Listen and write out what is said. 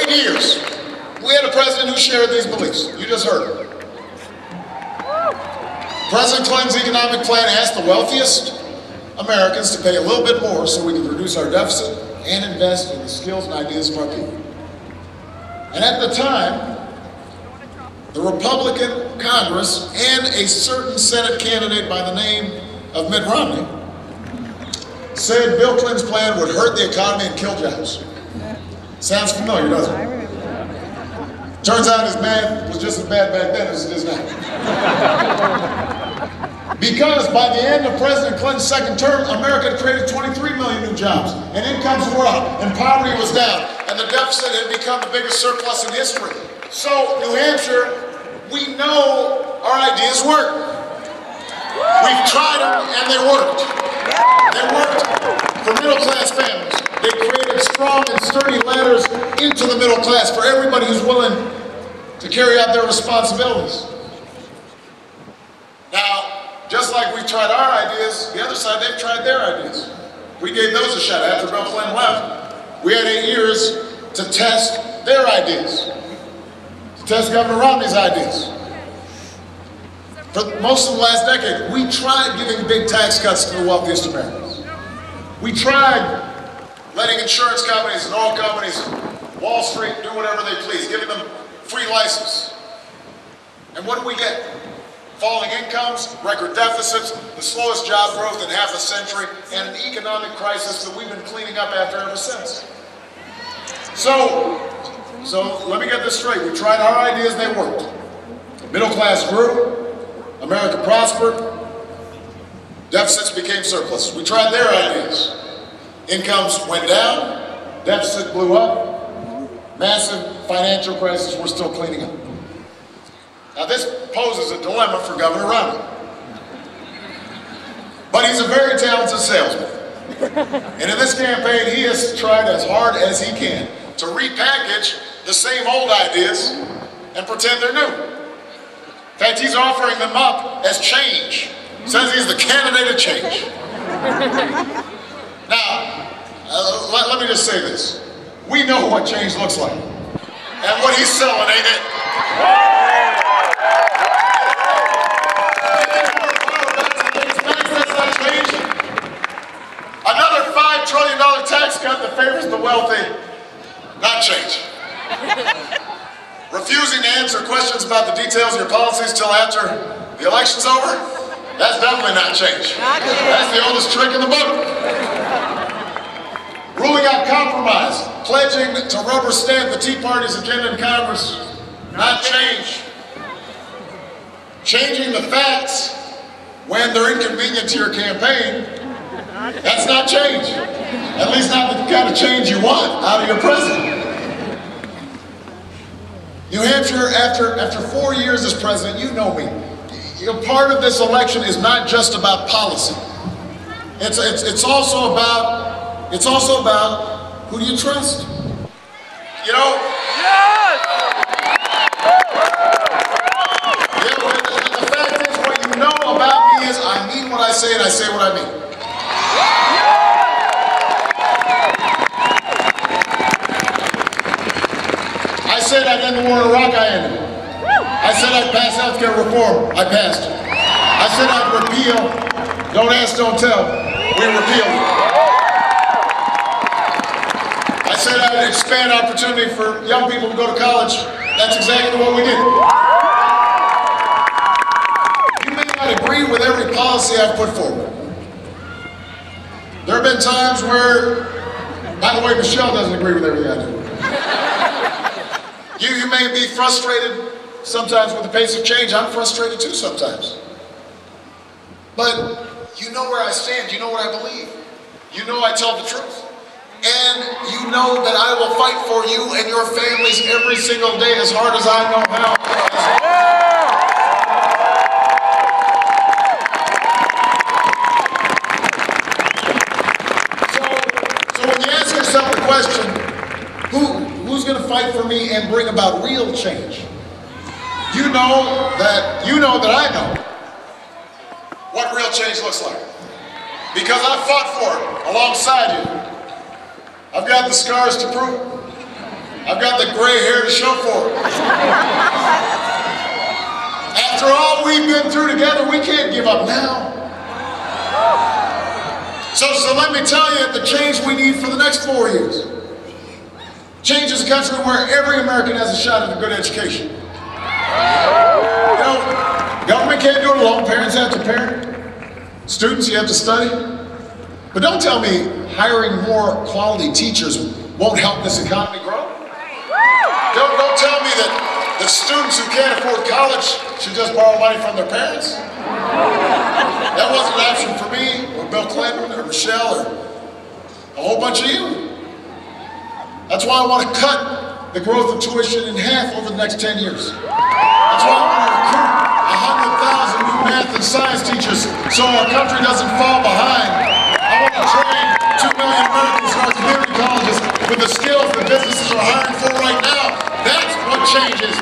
8 years, we had a president who shared these beliefs. You just heard it. President Clinton's economic plan asked the wealthiest Americans to pay a little bit more so we can reduce our deficit and invest in the skills and ideas of our people. And at the time, the Republican Congress and a certain Senate candidate by the name of Mitt Romney said Bill Clinton's plan would hurt the economy and kill jobs. Sounds familiar, doesn't it? Turns out his math was just as bad back then as it is now. Because by the end of President Clinton's second term, America had created 23 million new jobs, and incomes were up, and poverty was down, and the deficit had become the biggest surplus in history. So, New Hampshire, we know our ideas work. We've tried them, and they worked. They worked for middle-class families. They created strong and sturdy ladders into the middle class for everybody who's willing to carry out their responsibilities. Now, just like we've tried our ideas, the other side, they've tried their ideas. We gave those a shot after Bill Clinton left. We had 8 years to test their ideas, to test Governor Romney's ideas. For most of the last decade, we tried giving big tax cuts to the wealthiest Americans. We tried letting insurance companies and oil companies, Wall Street, do whatever they please, giving them free license. And what do we get? Falling incomes, record deficits, the slowest job growth in half a century, and an economic crisis that we've been cleaning up after ever since. So let me get this straight. We tried our ideas, they worked. Middle class grew, America prospered, deficits became surpluses. We tried their ideas. Incomes went down, deficit blew up, massive financial crisis we're still cleaning up. Now this poses a dilemma for Governor Romney. But he's a very talented salesman. And in this campaign, he has tried as hard as he can to repackage the same old ideas and pretend they're new. In fact, he's offering them up as change. Says he's the candidate of change. Now, let me just say this. We know what change looks like. And what he's selling ain't it. Another $5 trillion tax cut that favors the wealthy, not change. Refusing to answer questions about the details of your policies till after the election's over, that's definitely not change. That's the oldest trick in the book. Ruling out compromise, pledging to rubber stamp the Tea Party's agenda in Congress, not change. Changing the facts when they're inconvenient to your campaign, that's not change. At least not the kind of change you want out of your president. New Hampshire, after 4 years as president, you know me. Part of this election is not just about policy. It's also about who do you trust? You know? Yes! Yeah, the fact is, what you know about me is I mean what I say and I say what I mean. I said I'd end the war in Iraq, I ended it. I said I'd pass health care reform, I passed it. I said I'd repeal, don't ask, don't tell, we repealed it. I said I'd expand opportunity for young people to go to college, that's exactly what we did. You may not agree with every policy I've put forward. There have been times where, by the way, Michelle doesn't agree with everything I do. You may be frustrated sometimes with the pace of change. I'm frustrated too sometimes. But you know where I stand. You know what I believe. You know I tell the truth. And you know that I will fight for you and your families every single day as hard as I know how. So when you ask yourself the question, who's going to fight for me and bring about real change? You know that I know what real change looks like. Because I fought for it alongside you. I've got the scars to prove it. I've got the gray hair to show for it. After all we've been through together, we can't give up now. So let me tell you the change we need for the next 4 years. Change is a country where every American has a shot at a good education. You know, government can't do it alone. Parents have to parent. Students, you have to study. But don't tell me hiring more quality teachers won't help this economy grow. Don't tell me that students who can't afford college should just borrow money from their parents. That wasn't an option for me, or Bill Clinton, or Michelle, or a whole bunch of you. That's why I want to cut the growth of tuition in half over the next 10 years. That's why I want to recruit 100,000 new math and science teachers so our country doesn't fall behind. I want to train 2 million Americans in our community colleges with the skills that businesses are hiring for right now. That's what changes.